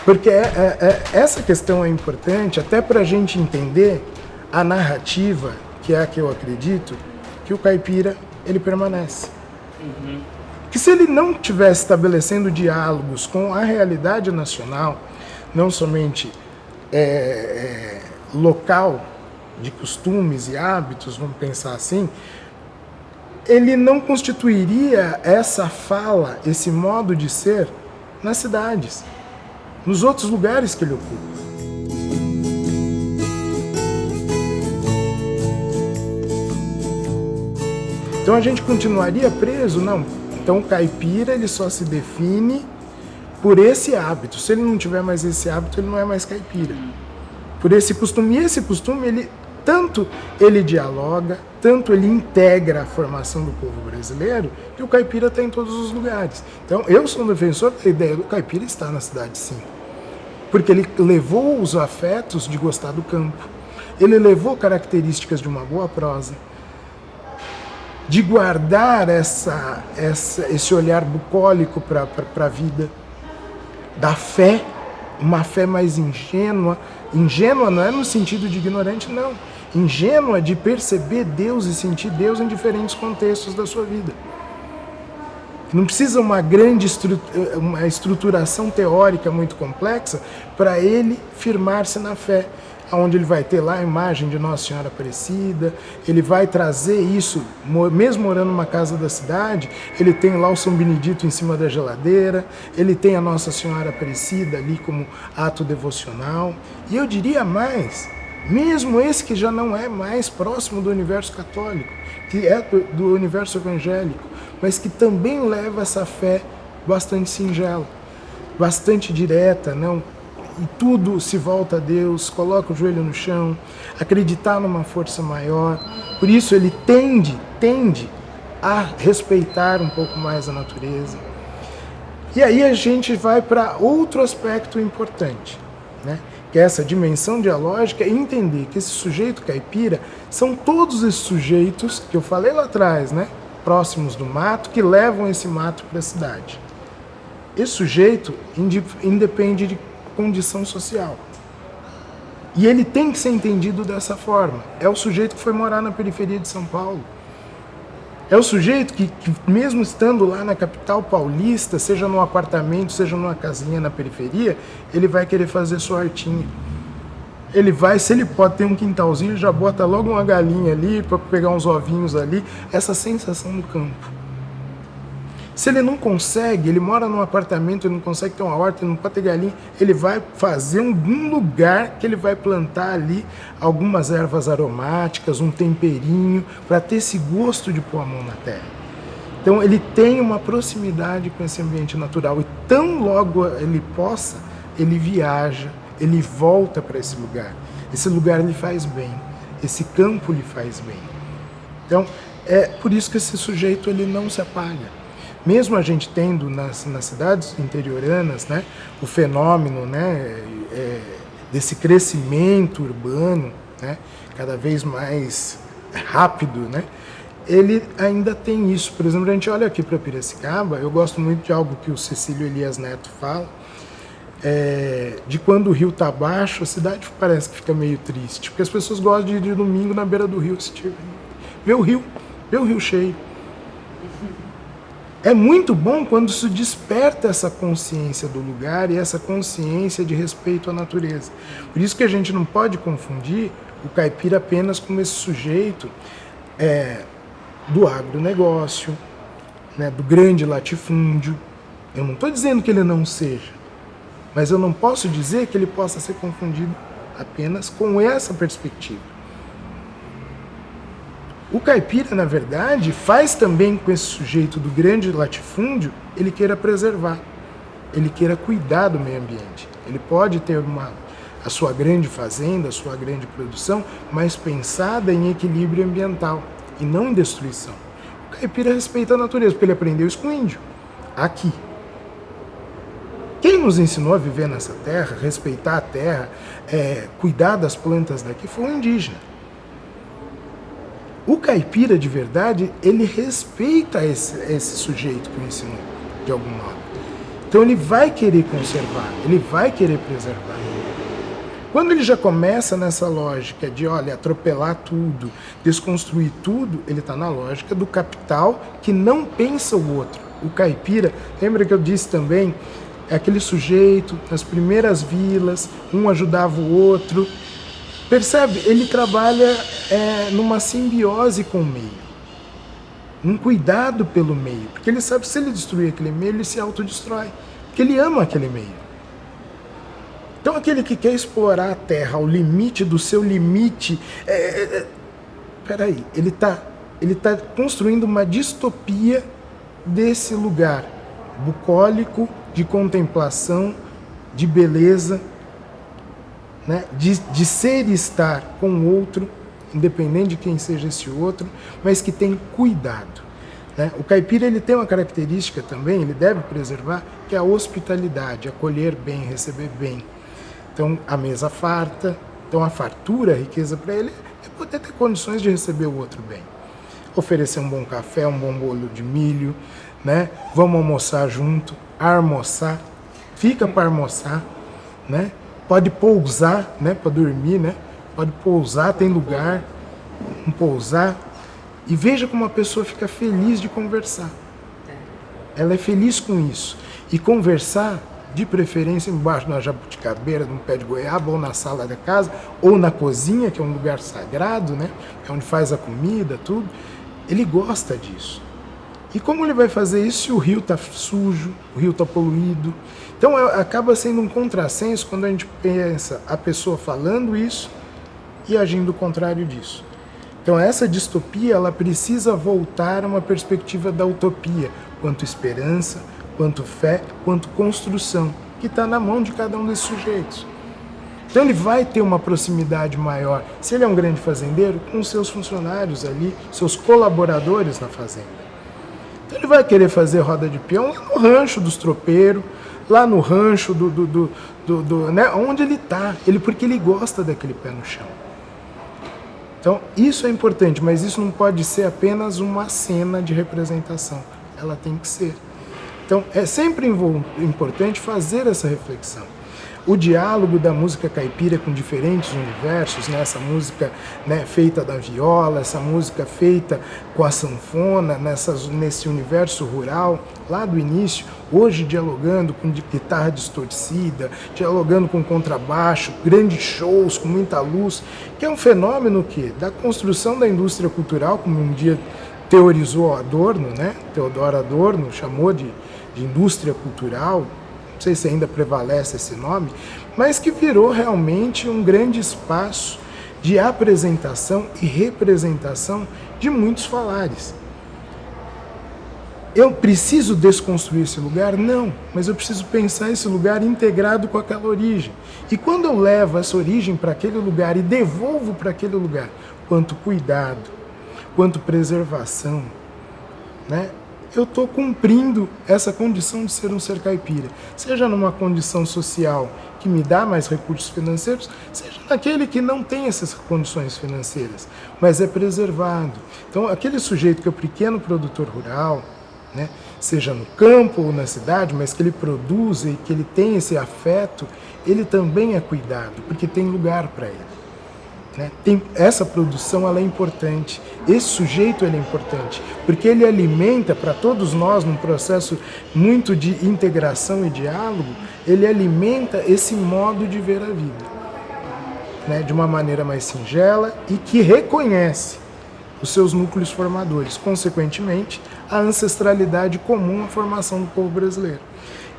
Porque essa questão é importante até para a gente entender a narrativa, que é a que eu acredito, que o caipira, ele permanece. Que se ele não estivesse estabelecendo diálogos com a realidade nacional, não somente local, de costumes e hábitos, vamos pensar assim, ele não constituiria essa fala, esse modo de ser nas cidades, nos outros lugares que ele ocupa. Então a gente continuaria preso? Não. Então o caipira, ele só se define por esse hábito. Se ele não tiver mais esse hábito, ele não é mais caipira. Por esse costume. E esse costume, tanto ele dialoga, tanto ele integra a formação do povo brasileiro, que o caipira está em todos os lugares. Então eu sou um defensor da ideia do caipira estar na cidade, sim. Porque ele levou os afetos de gostar do campo. Ele levou características de uma boa prosa, de guardar esse olhar bucólico para a vida, da fé, uma fé mais ingênua. Ingênua não é no sentido de ignorante, não. Ingênua de perceber Deus e sentir Deus em diferentes contextos da sua vida. Não precisa uma grande uma estruturação teórica muito complexa para ele firmar-se na fé, onde ele vai ter lá a imagem de Nossa Senhora Aparecida, ele vai trazer isso, mesmo morando numa casa da cidade, ele tem lá o São Benedito em cima da geladeira, ele tem a Nossa Senhora Aparecida ali como ato devocional. E eu diria mais, mesmo esse que já não é mais próximo do universo católico, que é do universo evangélico, mas que também leva essa fé bastante singela, bastante direta, não? E tudo se volta a Deus, coloca o joelho no chão, acreditar numa força maior. Por isso ele tende a respeitar um pouco mais a natureza. E aí a gente vai para outro aspecto importante, né? Que é essa dimensão dialógica e entender que esse sujeito caipira são todos esses sujeitos que eu falei lá atrás, né? Próximos do mato, que levam esse mato para a cidade. Esse sujeito independe de condição social. E ele tem que ser entendido dessa forma. É o sujeito que foi morar na periferia de São Paulo. É o sujeito que mesmo estando lá na capital paulista, seja num apartamento, seja numa casinha na periferia, ele vai querer fazer sua hortinha. Ele vai, se ele pode ter um quintalzinho, já bota logo uma galinha ali para pegar uns ovinhos ali. Essa sensação do campo. Se ele não consegue, ele mora num apartamento, ele não consegue ter uma horta, ele não pode ter galinha, ele vai fazer algum lugar que ele vai plantar ali algumas ervas aromáticas, um temperinho, para ter esse gosto de pôr a mão na terra. Então ele tem uma proximidade com esse ambiente natural e tão logo ele possa, ele viaja, ele volta para esse lugar. Esse lugar lhe faz bem, esse campo lhe faz bem. Então é por isso que esse sujeito ele não se apaga. Mesmo a gente tendo nas cidades interioranas, né, o fenômeno, né, desse crescimento urbano, né, cada vez mais rápido, né, ele ainda tem isso. Por exemplo, a gente olha aqui para Piracicaba, eu gosto muito de algo que o Cecílio Elias Neto fala, de quando o rio está baixo, a cidade parece que fica meio triste, porque as pessoas gostam de ir de domingo na beira do rio, ver o rio cheio. É muito bom quando se desperta essa consciência do lugar e essa consciência de respeito à natureza. Por isso que a gente não pode confundir o caipira apenas como esse sujeito do agronegócio, né, do grande latifúndio. Eu não estou dizendo que ele não seja, mas eu não posso dizer que ele possa ser confundido apenas com essa perspectiva. O caipira, na verdade, faz também com esse sujeito do grande latifúndio, ele queira preservar, ele queira cuidar do meio ambiente. Ele pode ter a sua grande fazenda, a sua grande produção, mas pensada em equilíbrio ambiental e não em destruição. O caipira respeita a natureza, porque ele aprendeu isso com o índio, aqui. Quem nos ensinou a viver nessa terra, respeitar a terra, cuidar das plantas daqui, foi o indígena. O caipira de verdade, ele respeita esse sujeito que o ensinou, de algum modo. Então ele vai querer conservar, ele vai querer preservar. Quando ele já começa nessa lógica de, olha, atropelar tudo, desconstruir tudo, ele está na lógica do capital que não pensa o outro. O caipira, lembra que eu disse também, é aquele sujeito nas primeiras vilas, um ajudava o outro. Percebe? Ele trabalha numa simbiose com o meio. Um cuidado pelo meio. Porque ele sabe que se ele destruir aquele meio, ele se autodestrói. Porque ele ama aquele meio. Então aquele que quer explorar a terra ao limite do seu limite, peraí, ele tá construindo uma distopia desse lugar bucólico, de contemplação, de beleza, né? de ser e estar com o outro, independente de quem seja esse outro, mas que tem cuidado. Né? O caipira ele tem uma característica também, ele deve preservar, que é a hospitalidade, acolher bem, receber bem. Então, a mesa farta, então a fartura, a riqueza para ele é poder ter condições de receber o outro bem. Oferecer um bom café, um bom bolo de milho, né? Vamos almoçar junto, almoçar, fica para almoçar, né? Pode pousar, né? Para dormir, né? Pode pousar, tem lugar, pousar. E veja como a pessoa fica feliz de conversar. Ela é feliz com isso. E conversar, de preferência embaixo na jabuticabeira, num pé de goiaba, ou na sala da casa, ou na cozinha, que é um lugar sagrado, né? É onde faz a comida, tudo. Ele gosta disso. E como ele vai fazer isso se o rio está sujo, o rio está poluído? Então acaba sendo um contrassenso quando a gente pensa a pessoa falando isso e agindo o contrário disso. Então essa distopia ela precisa voltar a uma perspectiva da utopia, quanto esperança, quanto fé, quanto construção, que está na mão de cada um desses sujeitos. Então ele vai ter uma proximidade maior, se ele é um grande fazendeiro, com seus funcionários ali, seus colaboradores na fazenda. Então ele vai querer fazer roda de peão lá no rancho dos tropeiros, lá no rancho né, onde ele está, porque ele gosta daquele pé no chão. Então isso é importante, mas isso não pode ser apenas uma cena de representação, ela tem que ser. Então, é sempre importante fazer essa reflexão. O diálogo da música caipira com diferentes universos, né? Essa música, né, feita da viola, essa música feita com a sanfona, nesse universo rural, lá do início, hoje dialogando com guitarra distorcida, dialogando com contrabaixo, grandes shows, com muita luz, que é um fenômeno da construção da indústria cultural, como um dia teorizou Adorno, né? Theodor Adorno chamou de indústria cultural, não sei se ainda prevalece esse nome, mas que virou realmente um grande espaço de apresentação e representação de muitos falares. Eu preciso desconstruir esse lugar? Não, mas eu preciso pensar esse lugar integrado com aquela origem. E quando eu levo essa origem para aquele lugar e devolvo para aquele lugar, quanto cuidado, quanto preservação, né? Eu estou cumprindo essa condição de ser um ser caipira, seja numa condição social que me dá mais recursos financeiros, seja naquele que não tem essas condições financeiras, mas é preservado. Então, aquele sujeito que é o pequeno produtor rural, né, seja no campo ou na cidade, mas que ele produza e que ele tem esse afeto, ele também é cuidado, porque tem lugar para ele. Né? Essa produção ela é importante, esse sujeito ele é importante, porque ele alimenta para todos nós, num processo muito de integração e diálogo, ele alimenta esse modo de ver a vida, né? De uma maneira mais singela e que reconhece os seus núcleos formadores, consequentemente, a ancestralidade comum à formação do povo brasileiro.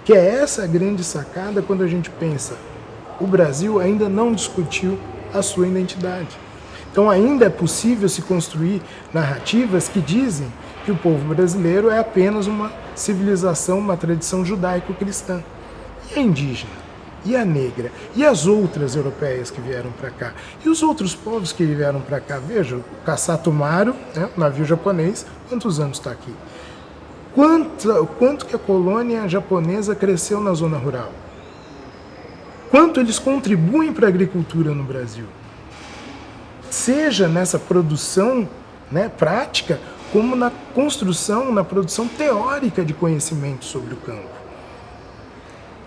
Que é essa a grande sacada quando a gente pensa, o Brasil ainda não discutiu a sua identidade. Então ainda é possível se construir narrativas que dizem que o povo brasileiro é apenas uma civilização, uma tradição judaico-cristã. E a indígena? E a negra? E as outras europeias que vieram para cá? E os outros povos que vieram para cá? Veja, o Kassato Maru, né, o navio japonês, quantos anos está aqui? Quanto que a colônia japonesa cresceu na zona rural? Quanto eles contribuem para a agricultura no Brasil? Seja nessa produção, né, prática, como na construção, na produção teórica de conhecimento sobre o campo.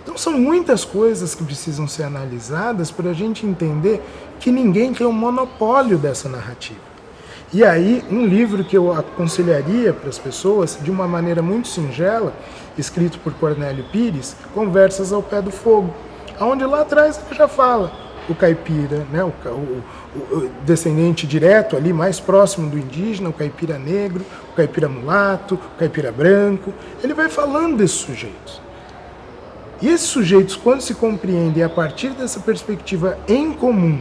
Então são muitas coisas que precisam ser analisadas para a gente entender que ninguém tem o monopólio dessa narrativa. E aí, um livro que eu aconselharia para as pessoas, de uma maneira muito singela, escrito por Cornélio Pires, Conversas ao Pé do Fogo, onde lá atrás ele já fala o caipira, né, o descendente direto ali, mais próximo do indígena, o caipira negro, o caipira mulato, o caipira branco, ele vai falando desses sujeitos. E esses sujeitos, quando se compreendem a partir dessa perspectiva em comum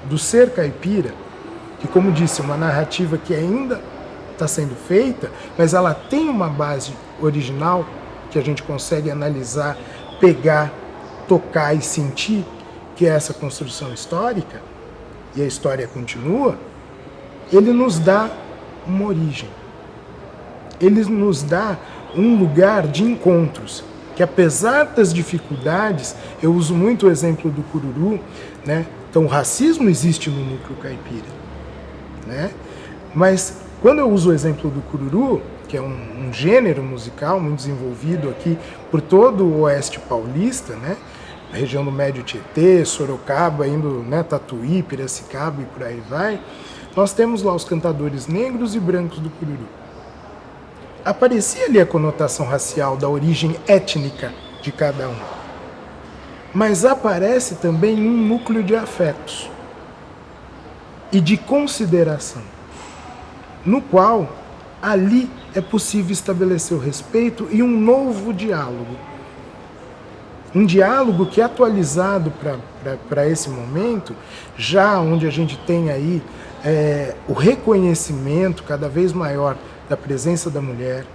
do ser caipira, que, como disse, é uma narrativa que ainda está sendo feita, mas ela tem uma base original que a gente consegue analisar, pegar, tocar e sentir, que é essa construção histórica, e a história continua, ele nos dá uma origem. Ele nos dá um lugar de encontros, que apesar das dificuldades, eu uso muito o exemplo do cururu, né? Então o racismo existe no núcleo caipira, né? Mas quando eu uso o exemplo do cururu, que é um gênero musical muito desenvolvido aqui por todo o oeste paulista, né? A região do Médio Tietê, Sorocaba, indo, né, Tatuí, Piracicaba e por aí vai, nós temos lá os cantadores negros e brancos do cururu. Aparecia ali a conotação racial da origem étnica de cada um. Mas aparece também um núcleo de afetos e de consideração, no qual ali é possível estabelecer o respeito e um novo diálogo. Um diálogo que, atualizado para esse momento, já onde a gente tem aí o reconhecimento cada vez maior da presença da mulher,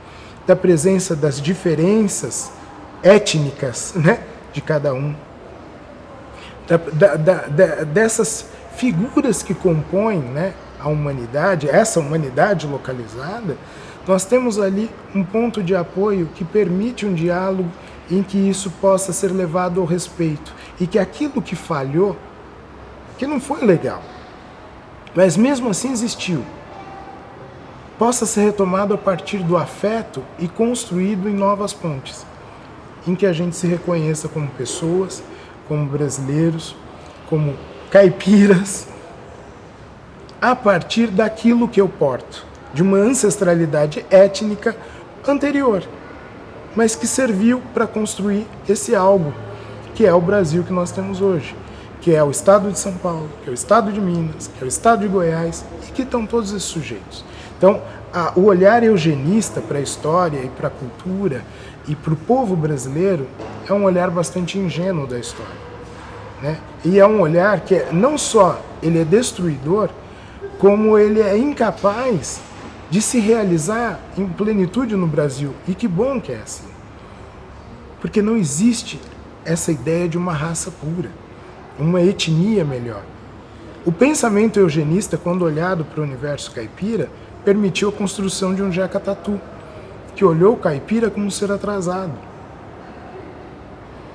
da presença das diferenças étnicas, né, de cada um, dessas figuras que compõem, né, a humanidade, essa humanidade localizada, nós temos ali um ponto de apoio que permite um diálogo em que isso possa ser levado ao respeito e que aquilo que falhou, que não foi legal, mas mesmo assim existiu, possa ser retomado a partir do afeto e construído em novas pontes, em que a gente se reconheça como pessoas, como brasileiros, como caipiras, a partir daquilo que eu porto, de uma ancestralidade étnica anterior, mas que serviu para construir esse algo, que é o Brasil que nós temos hoje, que é o estado de São Paulo, que é o estado de Minas, que é o estado de Goiás, e que estão todos esses sujeitos. Então, o olhar eugenista para a história e para a cultura e para o povo brasileiro é um olhar bastante ingênuo da história, né? E é um olhar que não só ele é destruidor, como ele é incapaz de se realizar em plenitude no Brasil. E que bom que é assim. Porque não existe essa ideia de uma raça pura, uma etnia melhor. O pensamento eugenista, quando olhado para o universo caipira, permitiu a construção de um Jeca Tatu, que olhou o caipira como um ser atrasado.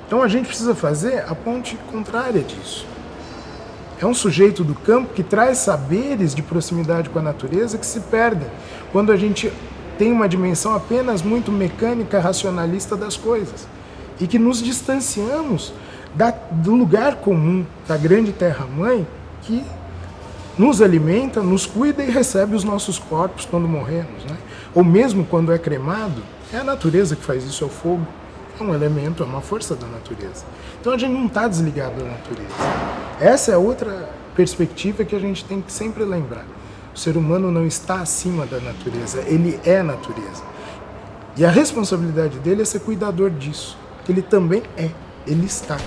Então a gente precisa fazer a ponte contrária disso. É um sujeito do campo que traz saberes de proximidade com a natureza que se perdem quando a gente tem uma dimensão apenas muito mecânica, racionalista das coisas. E que nos distanciamos do lugar comum, da grande terra-mãe, que nos alimenta, nos cuida e recebe os nossos corpos quando morremos, né? Ou mesmo quando é cremado, é a natureza que faz isso, é o fogo. É um elemento, é uma força da natureza. Então a gente não está desligado da natureza. Essa é outra perspectiva que a gente tem que sempre lembrar. O ser humano não está acima da natureza, ele é a natureza. E a responsabilidade dele é ser cuidador disso. Ele também é, ele está.